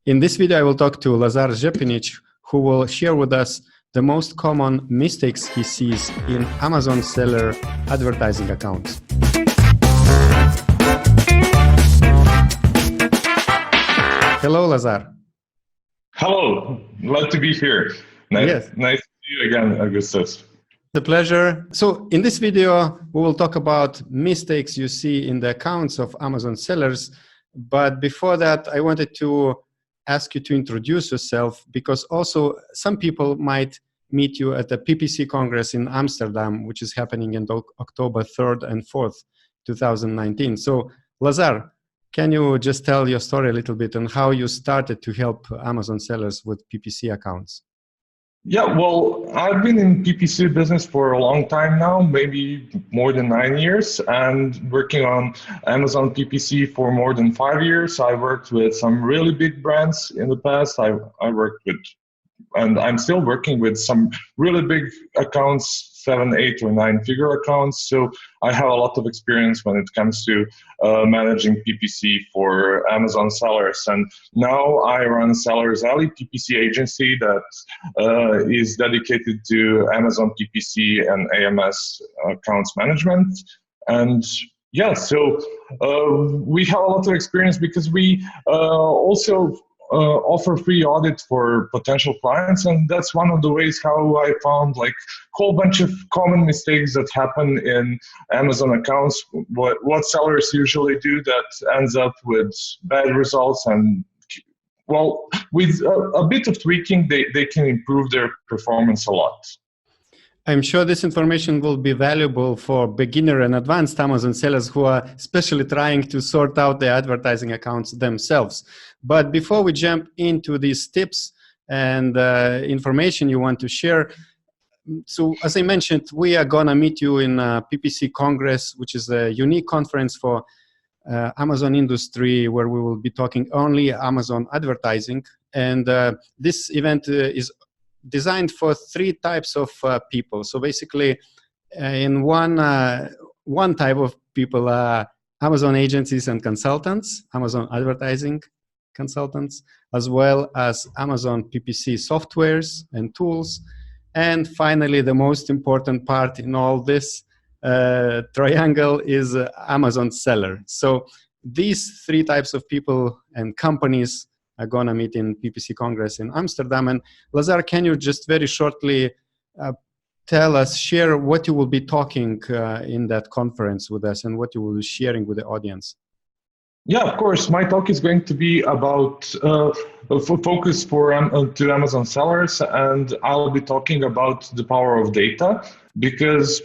In this video, I will talk to Lazar Zepinic, who will share with us the most common mistakes he sees in Amazon seller advertising accounts. Hello, Lazar. Hello, glad to be here. Nice to see you again, Augustus. The pleasure. So in this video, we will talk about mistakes you see in the accounts of Amazon sellers. But before that, I wanted to ask you to introduce yourself, because also some people might meet you at the PPC Congress in Amsterdam, which is happening in October 3rd and 4th, 2019. So Lazar, can you just tell your story a little bit on how you started to help Amazon sellers with PPC accounts? Yeah, well, I've been in PPC business for a long time now, maybe more than 9 years, and working on Amazon PPC for more than 5 years. I worked with some really big brands in the past. I worked with, and I'm still working with some really big accounts, 7, 8, or 9-figure accounts. So I have a lot of experience when it comes to managing PPC for Amazon sellers. And now I run Sellers Alley PPC agency that is dedicated to Amazon PPC and AMS accounts management. And yeah, so we have a lot of experience because we also offer free audit for potential clients, and that's one of the ways how I found like a whole bunch of common mistakes that happen in Amazon accounts, what sellers usually do that ends up with bad results, and well, with a bit of tweaking, they can improve their performance a lot. I'm sure this information will be valuable for beginner and advanced Amazon sellers who are especially trying to sort out their advertising accounts themselves. But before we jump into these tips and information you want to share, so as I mentioned, we are going to meet you in PPC Congress, which is a unique conference for Amazon industry, where we will be talking only Amazon advertising. And this event is designed for 3 types of people. So basically, in one type of people are Amazon agencies and consultants, Amazon advertising consultants, as well as Amazon PPC softwares and tools. And finally, the most important part in all this triangle is Amazon seller. So these 3 types of people and companies are going to meet in PPC Congress in Amsterdam. And Lazar, can you just very shortly tell us, share what you will be talking in that conference with us and what you will be sharing with the audience? Yeah, of course. My talk is going to be about focus to Amazon sellers, and I'll be talking about the power of data, because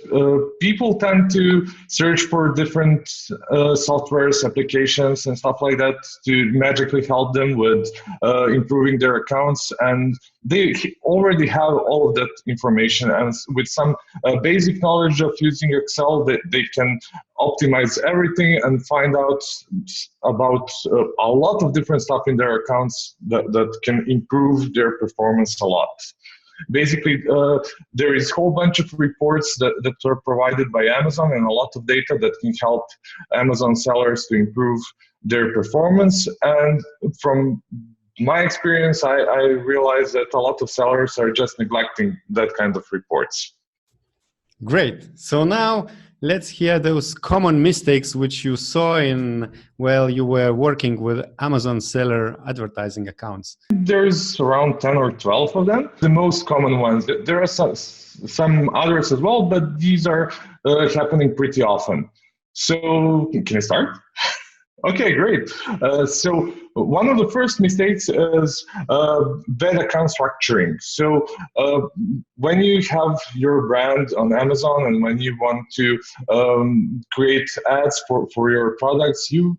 people tend to search for different softwares, applications, and stuff like that to magically help them with improving their accounts. And they already have all of that information. And with some basic knowledge of using Excel, they can optimize everything and find out about a lot of different stuff in their accounts that can improve their performance a lot. Basically, there is a whole bunch of reports that are provided by Amazon and a lot of data that can help Amazon sellers to improve their performance. And from my experience, I realized that a lot of sellers are just neglecting that kind of reports. Great. So now let's hear those common mistakes which you saw while you were working with Amazon seller advertising accounts. There's around 10 or 12 of them, the most common ones. There are some others as well, but these are happening pretty often. So can I start? Okay, great. So one of the first mistakes is bad account structuring. So when you have your brand on Amazon and when you want to create ads for your products, you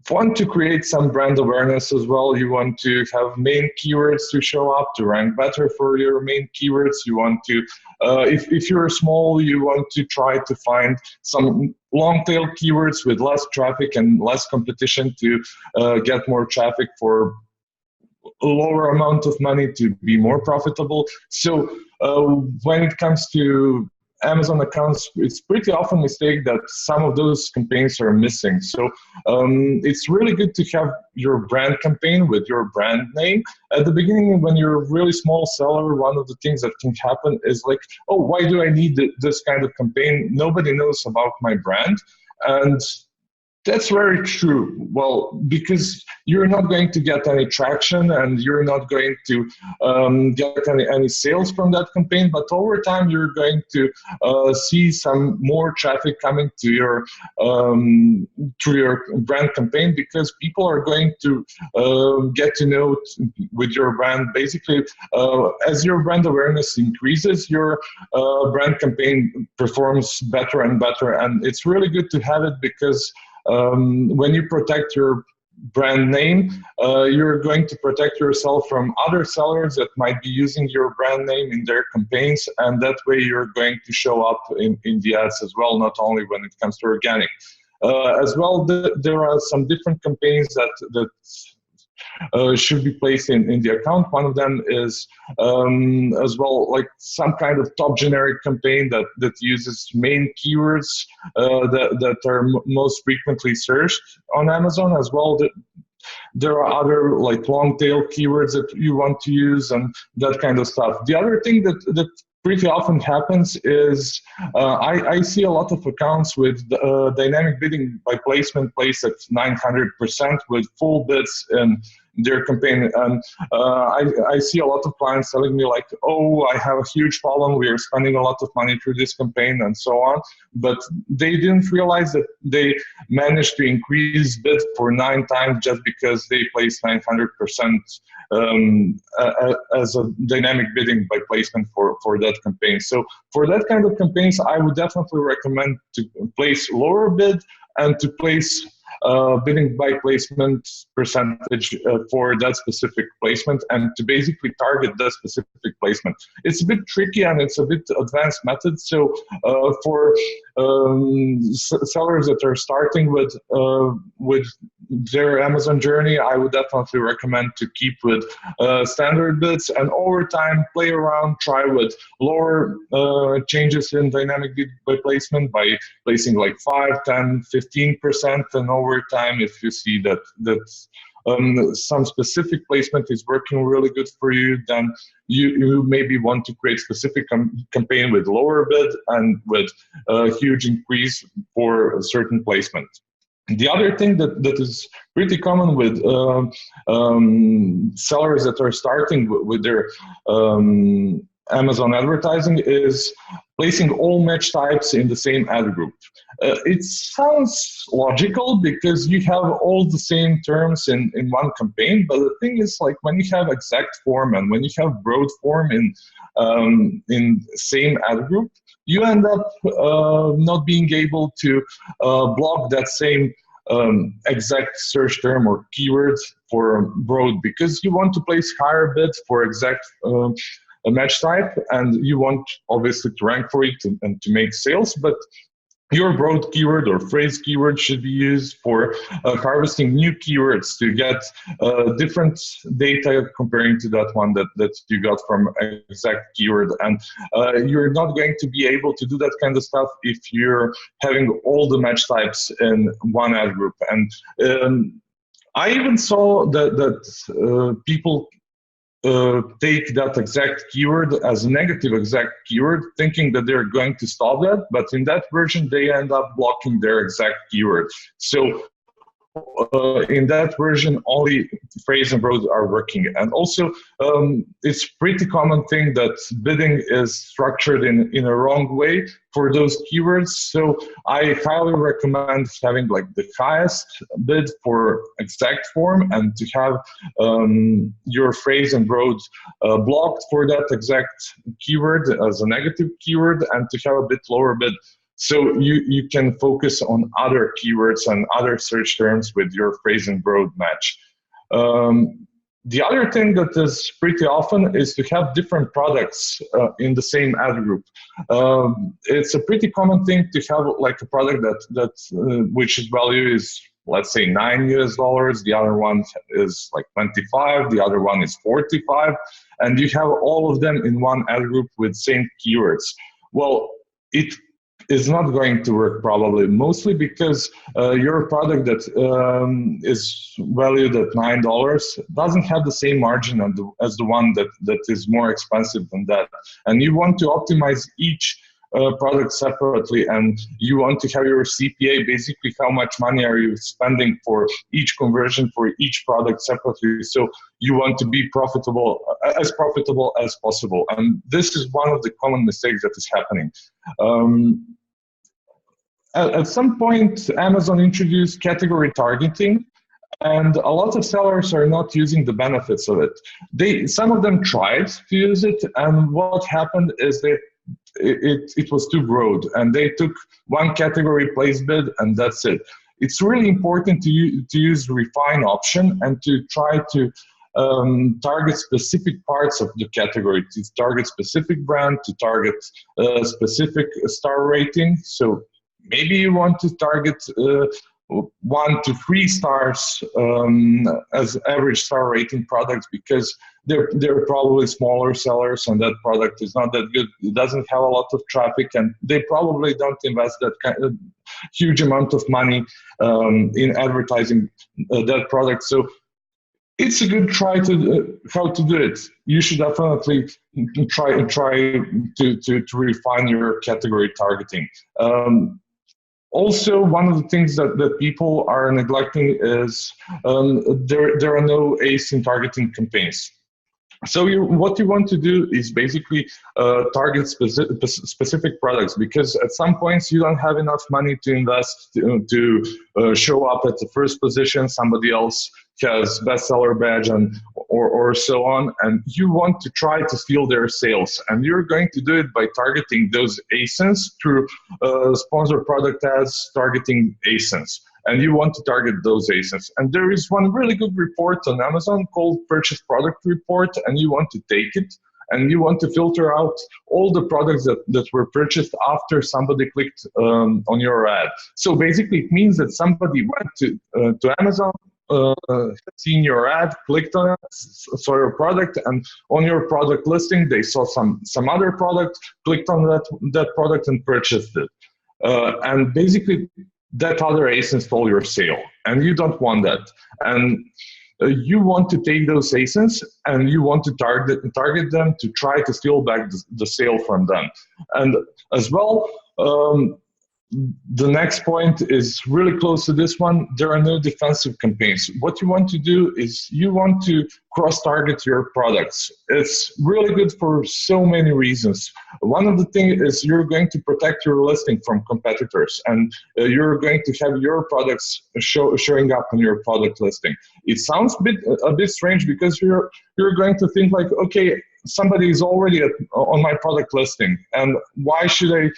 want to create some brand awareness as well. You want to have main keywords to show up, to rank better for your main keywords. You want to, if you're small, you want to try to find some long tail keywords with less traffic and less competition to get more traffic for a lower amount of money to be more profitable. So when it comes to Amazon accounts, it's pretty often mistake that some of those campaigns are missing. So it's really good to have your brand campaign with your brand name. At the beginning, when you're a really small seller, one of the things that can happen is like, oh, why do I need this kind of campaign? Nobody knows about my brand. And that's very true. Well, because you're not going to get any traction and you're not going to get any sales from that campaign, but over time you're going to see some more traffic coming to your brand campaign, because people are going to get to know with your brand. Basically, as your brand awareness increases, your brand campaign performs better and better, and it's really good to have it, because when you protect your brand name, you're going to protect yourself from other sellers that might be using your brand name in their campaigns, and that way you're going to show up in the ads as well, not only when it comes to organic. As well, there are some different campaigns that should be placed in the account. One of them is as well like some kind of top generic campaign that uses main keywords that are most frequently searched on Amazon. As well, there are other like long tail keywords that you want to use and that kind of stuff. The other thing that pretty often happens is I see a lot of accounts with dynamic bidding by placement placed at 900% with full bids in their campaign. And I see a lot of clients telling me like, oh, I have a huge problem. We are spending a lot of money through this campaign and so on. But they didn't realize that they managed to increase bid for 9 times just because they placed 900% as a dynamic bidding by placement for that campaign. So for that kind of campaigns, I would definitely recommend to place lower bid and to place bidding by placement percentage for that specific placement, and to basically target that specific placement. It's a bit tricky and it's a bit advanced method. So for sellers that are starting with their Amazon journey, I would definitely recommend to keep with standard bids, and over time play around, try with lower changes in dynamic bid by placement by placing like 5, 10, 15%, and over time, if you see that some specific placement is working really good for you, then you maybe want to create specific campaign with lower bid and with a huge increase for a certain placement. The other thing that is pretty common with sellers that are starting with their Amazon advertising is placing all match types in the same ad group. It sounds logical because you have all the same terms in one campaign, but the thing is, like, when you have exact form and when you have broad form in same ad group, you end up not being able to block that same exact search term or keywords for broad, because you want to place higher bids for exact a match type, and you want obviously to rank for it and to make sales, but your broad keyword or phrase keyword should be used for harvesting new keywords to get different data comparing to that one that you got from exact keyword. And you're not going to be able to do that kind of stuff if you're having all the match types in one ad group. And I even saw that people take that exact keyword as a negative exact keyword, thinking that they're going to stop that, but in that version they end up blocking their exact keyword. So in that version, only phrase and broad are working. And also, it's pretty common thing that bidding is structured in a wrong way for those keywords. So I highly recommend having like the highest bid for exact form, and to have your phrase and broad blocked for that exact keyword as a negative keyword, and to have a bit lower bid, so you can focus on other keywords and other search terms with your phrase and broad match. The other thing that is pretty often is to have different products in the same ad group. It's a pretty common thing to have like a product that which value is, let's say, $9 US, the other one is like 25, the other one is 45, and you have all of them in one ad group with same keywords. Well, it is not going to work probably, mostly because your product that is valued at $9 doesn't have the same margin as the one that is more expensive than that. And you want to optimize each product separately, and you want to have your CPA, basically how much money are you spending for each conversion for each product separately. So you want to be profitable as possible. And this is one of the common mistakes that is happening. At some point, Amazon introduced category targeting, and a lot of sellers are not using the benefits of it. Some of them tried to use it, and what happened is that it was too broad, and they took one category place bid, and that's it. It's really important to use refine option and to try to target specific parts of the category, to target specific brand, to target specific star rating. So maybe you want to target 1 to 3 stars as average star rating products, because they're probably smaller sellers and that product is not that good. It doesn't have a lot of traffic, and they probably don't invest that kind of huge amount of money in advertising that product. So it's a good try to how to do it. You should definitely try to refine your category targeting. Also, one of the things that people are neglecting is there are no ASIN targeting campaigns. So what you want to do is basically target specific products, because at some points you don't have enough money to invest to show up at the first position. Somebody else has bestseller badge or so on, and you want to try to steal their sales, and you're going to do it by targeting those ASINs through sponsored product ads, targeting ASINs. And you want to target those ASINs. And there is one really good report on Amazon called Purchase Product Report, and you want to take it and you want to filter out all the products that were purchased after somebody clicked on your ad. So basically it means that somebody went to Amazon, seen your ad, clicked on it, saw your product, and on your product listing they saw some other product, clicked on that product and purchased it. And basically that other ASIN stole your sale, and you don't want that. And you want to take those ASINs and you want to target them to try to steal back the sale from them. And as well, the next point is really close to this one. There are no defensive campaigns. What you want to do is you want to cross-target your products. It's really good for so many reasons. One of the things is you're going to protect your listing from competitors, and you're going to have your products showing up on your product listing. It sounds a bit strange, because you're going to think like, okay, somebody is already on my product listing, and why should I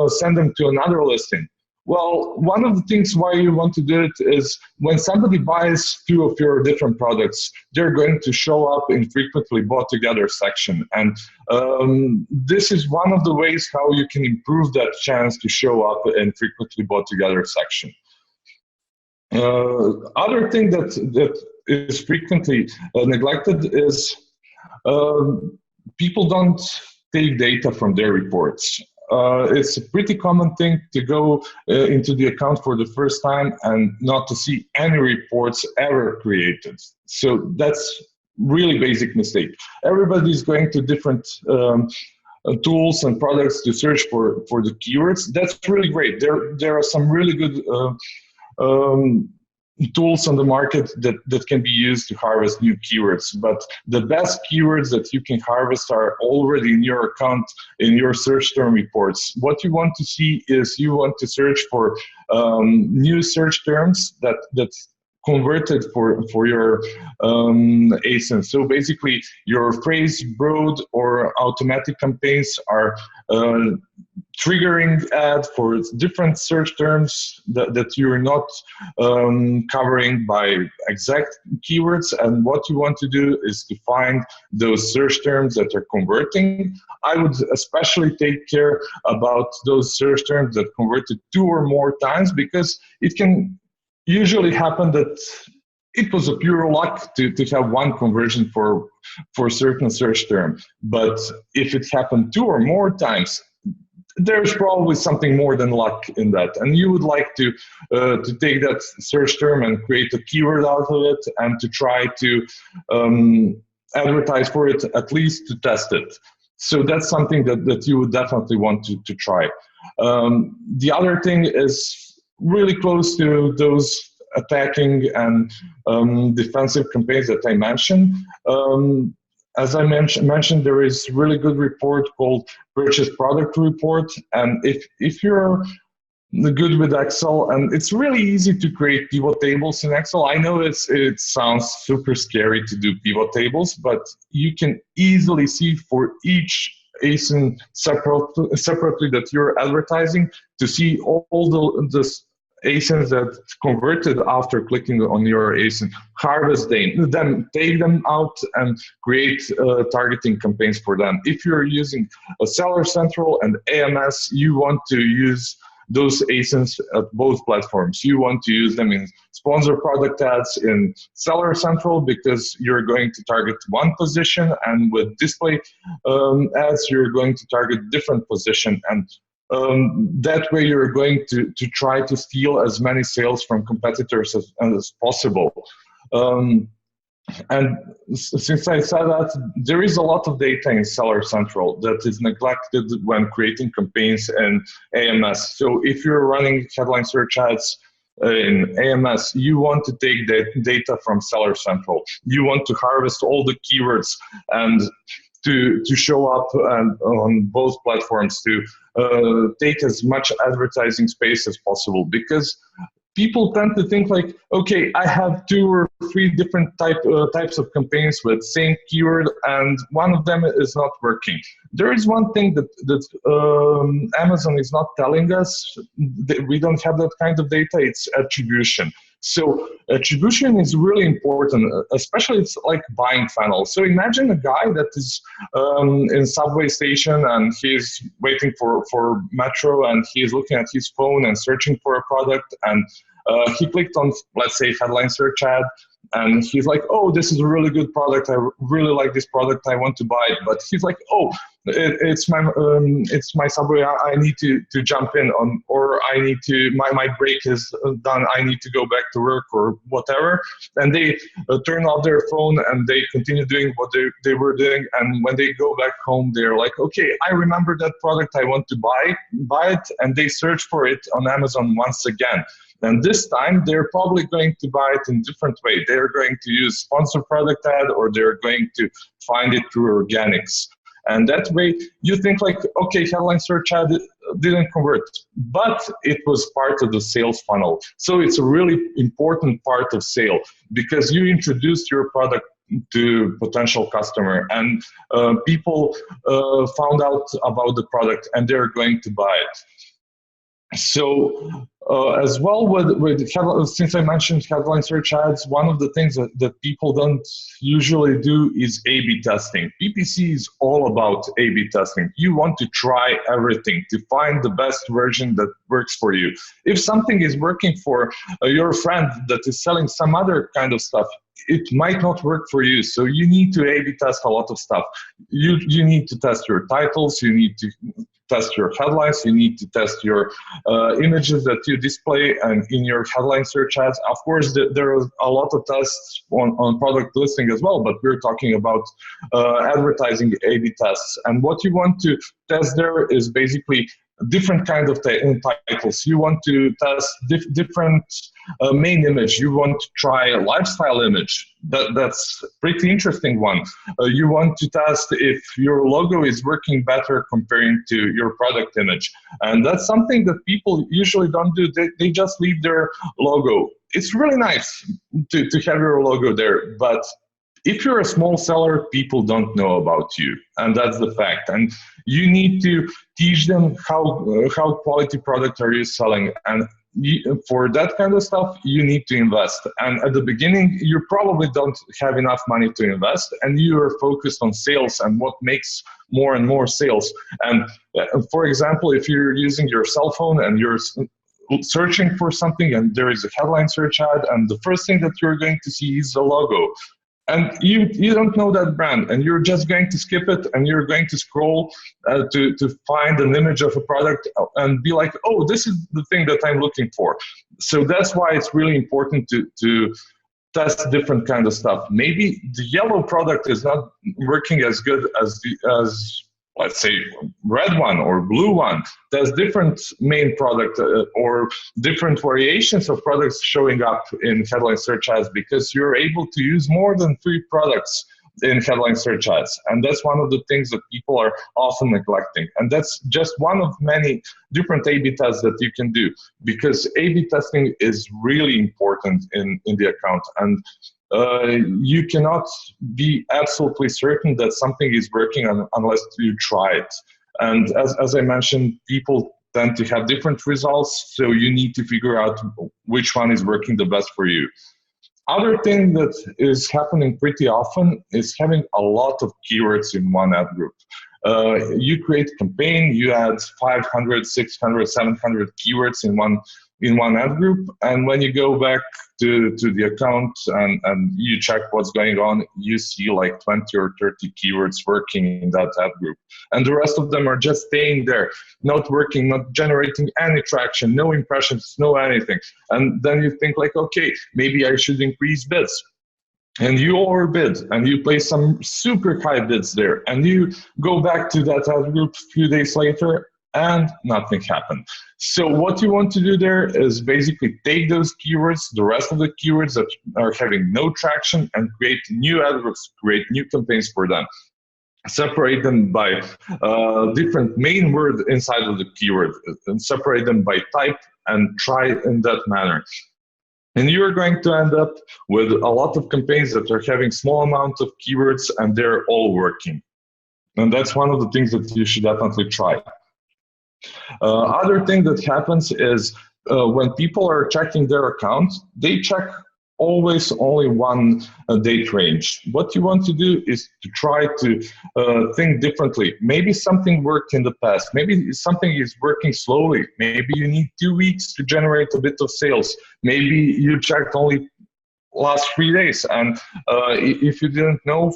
send them to another listing? Well, one of the things why you want to do it is when somebody buys 2 of your different products, they're going to show up in frequently bought together section. And this is one of the ways how you can improve that chance to show up in frequently bought together section. Other thing that is frequently neglected is people don't take data from their reports. It's a pretty common thing to go into the account for the first time and not to see any reports ever created. So that's really basic mistake. Everybody's going to different tools and products to search for the keywords. That's really great. There are some really good tools on the market that can be used to harvest new keywords, but the best keywords that you can harvest are already in your account, in your search term reports. What you want to see is you want to search for new search terms that converted for your ASIN. So basically your phrase, broad, or automatic campaigns are triggering ad for different search terms that you're not covering by exact keywords. And what you want to do is to find those search terms that are converting. I would especially take care about those search terms that converted 2 or more times, because it can usually happen that it was a pure luck to have one conversion for a certain search term. But if it happened 2 or more times, there's probably something more than luck in that. And you would like to take that search term and create a keyword out of it and to try to advertise for it, at least to test it. So that's something that you would definitely want to try. The other thing is really close to those attacking and defensive campaigns that I mentioned. As I mentioned, there is really good report called Purchase Product Report. And if you're good with Excel, and it's really easy to create pivot tables in Excel. I know it sounds super scary to do pivot tables, but you can easily see for each ASIN separately that you're advertising to see all the ASINs that converted after clicking on your ASIN, harvest them, take them out, and create targeting campaigns for them. If you're using a Seller Central and AMS, you want to use those ASINs at both platforms. You want to use them in sponsor product ads in Seller Central because you're going to target one position, and with display ads, you're going to target different position. And that way you're going to try to steal as many sales from competitors as possible. And since I said that, there is a lot of data in Seller Central that is neglected when creating campaigns in AMS. So if you're running headline search ads in AMS, you want to take the data from Seller Central. You want to harvest all the keywords and to show up on both platforms, to take as much advertising space as possible, because people tend to think like, okay, I have 2 or 3 different types of campaigns with same keyword, and one of them is not working. There is one thing that Amazon is not telling us. We don't have that kind of data. It's attribution. So attribution is really important, especially it's like buying funnel. So imagine a guy that is in subway station and he's waiting for metro, and he's looking at his phone and searching for a product, and he clicked on, let's say, headline search ad, and he's like, oh, this is a really good product. I really like this product. I want to buy it. But he's like, oh, it's my subway. I need to jump in on, or I need to, my break is done. I need to go back to work or whatever. And they turn off their phone and they continue doing what they were doing. And when they go back home, they're like, okay, I remember that product. I want to buy it. And they search for it on Amazon once again. And this time, they're probably going to buy it in a different way. They're going to use sponsored product ad, or they're going to find it through organics. And that way, you think like, okay, headline search ad didn't convert, but it was part of the sales funnel. So it's a really important part of sale, because you introduced your product to potential customer, and people found out about the product, and they're going to buy it. So as well with since I mentioned headline search ads, one of the things that people don't usually do is A/B testing. PPC is all about A/B testing. You want to try everything to find the best version that works for you. If something is working for your friend that is selling some other kind of stuff, it might not work for you. So you need to A/B test a lot of stuff. You need to test your titles, you need to test your headlines, you need to test your images that you display and in your headline search ads. Of course, there are a lot of tests on product listing as well, but we're talking about advertising A/B tests. And what you want to test there is basically different kind of titles. You want to test different main image. You want to try a lifestyle image. That's a pretty interesting one. You want to test if your logo is working better comparing to your product image. And that's something that people usually don't do. They just leave their logo. It's really nice to have your logo there, but if you're a small seller, people don't know about you, and that's the fact. And you need to teach them how quality product are you selling, and for that kind of stuff, you need to invest. And at the beginning, you probably don't have enough money to invest, and you are focused on sales and what makes more and more sales. And for example, if you're using your cell phone and you're searching for something and there is a headline search ad, and the first thing that you're going to see is the logo. and you don't know that brand, and you're just going to skip it, and you're going to scroll to find an image of a product and be like, oh, this is the thing that I'm looking for. So that's why it's really important to test different kind of stuff. Maybe the yellow product is not working as good as let's say red one or blue one. There's different main product or different variations of products showing up in headline search ads, because you're able to use more than 3 products in headline search ads. And that's one of the things that people are often neglecting. And that's just one of many different A/B tests that you can do, because A/B testing is really important in the account. And you cannot be absolutely certain that something is working unless you try it. And as I mentioned, people tend to have different results, so you need to figure out which one is working the best for you. Other thing that is happening pretty often is having a lot of keywords in one ad group. You create a campaign, you add 500, 600, 700 keywords in one ad group, and when you go back to the account and you check what's going on, you see like 20 or 30 keywords working in that ad group. And the rest of them are just staying there, not working, not generating any traction, no impressions, no anything. And then you think like, okay, maybe I should increase bids. And you overbid, and you place some super high bids there, and you go back to that ad group a few days later, and nothing happened. So what you want to do there is basically take those keywords, the rest of the keywords that are having no traction, and create new ad groups, create new campaigns for them. Separate them by different main word inside of the keyword, and separate them by type, and try in that manner. And you're going to end up with a lot of campaigns that are having small amount of keywords, and they're all working. And that's one of the things that you should definitely try. Other thing that happens is when people are checking their account, they check always only one date range. What you want to do is to try to think differently. Maybe something worked in the past. Maybe something is working slowly. Maybe you need 2 weeks to generate a bit of sales. Maybe you checked only last 3 days. And if you didn't know,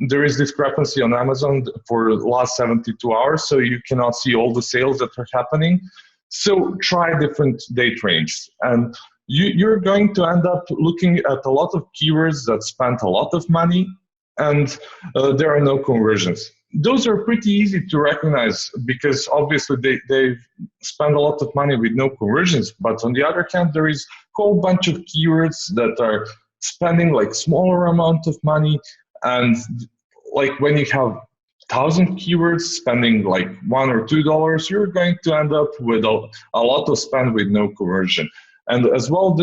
there is discrepancy on Amazon for the last 72 hours, so you cannot see all the sales that are happening. So try different date ranges, and you're going to end up looking at a lot of keywords that spent a lot of money, and there are no conversions. Those are pretty easy to recognize, because obviously they spend a lot of money with no conversions. But on the other hand, there is a whole bunch of keywords that are spending like smaller amount of money. And like when you have 1,000 keywords spending like $1 or $2, you're going to end up with a lot of spend with no conversion. And as well,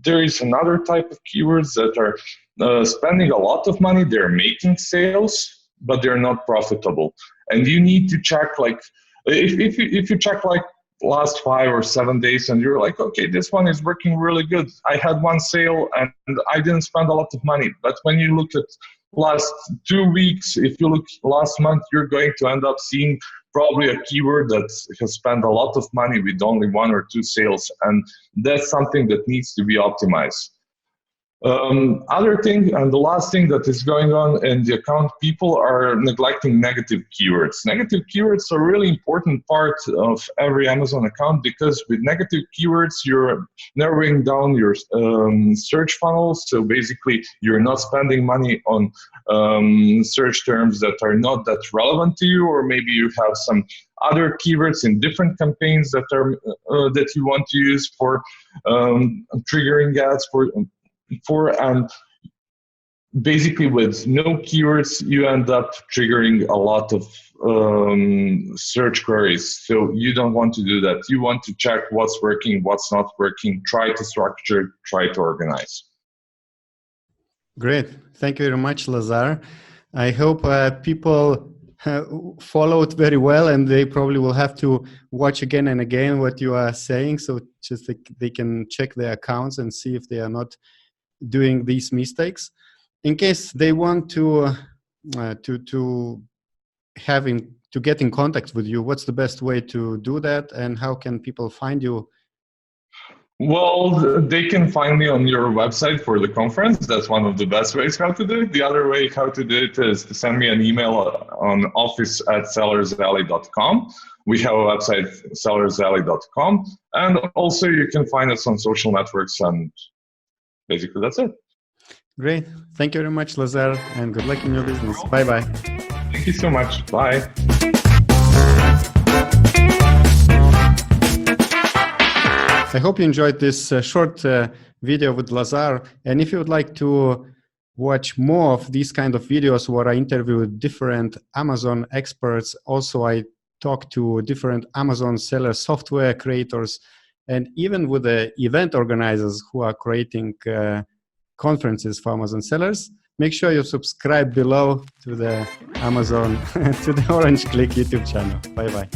there is another type of keywords that are spending a lot of money. They're making sales, but they're not profitable. And you need to check, like, if you check like last 5 or 7 days, and you're like, okay, this one is working really good. I had one sale and I didn't spend a lot of money. But when you look at last 2 weeks, if you look last month, you're going to end up seeing probably a keyword that has spent a lot of money with only 1 or 2 sales, and that's something that needs to be optimized. Other thing, and the last thing that is going on in the account, people are neglecting negative keywords. Negative keywords are a really important part of every Amazon account, because with negative keywords, you're narrowing down your search funnels. So basically, you're not spending money on search terms that are not that relevant to you, or maybe you have some other keywords in different campaigns that are that you want to use for triggering ads and basically with no keywords, you end up triggering a lot of search queries. So you don't want to do that. You want to check what's working, what's not working, try to structure, try to organize. Great. Thank you very much, Lazar. I hope people followed very well, and they probably will have to watch again and again what you are saying, so just they can check their accounts and see if they are not doing these mistakes. In case they want to get in contact with you, what's the best way to do that, and how can people find you? Well, they can find me on your website for the conference. That's one of the best ways how to do it. The other way how to do it is to send me an email on office@sellersalley.com. We have a website, sellersalley.com. And also you can find us on social networks, and basically that's it. Great. Thank you very much, Lazar, and good luck in your business. Bye-bye. Thank you so much. Bye. I hope you enjoyed this short video with Lazar. And if you would like to watch more of these kind of videos where I interview different Amazon experts, also I talk to different Amazon seller software creators, and even with the event organizers who are creating conferences for Amazon sellers, make sure you subscribe below to the Amazon, to the Orange Klik YouTube channel. Bye-bye.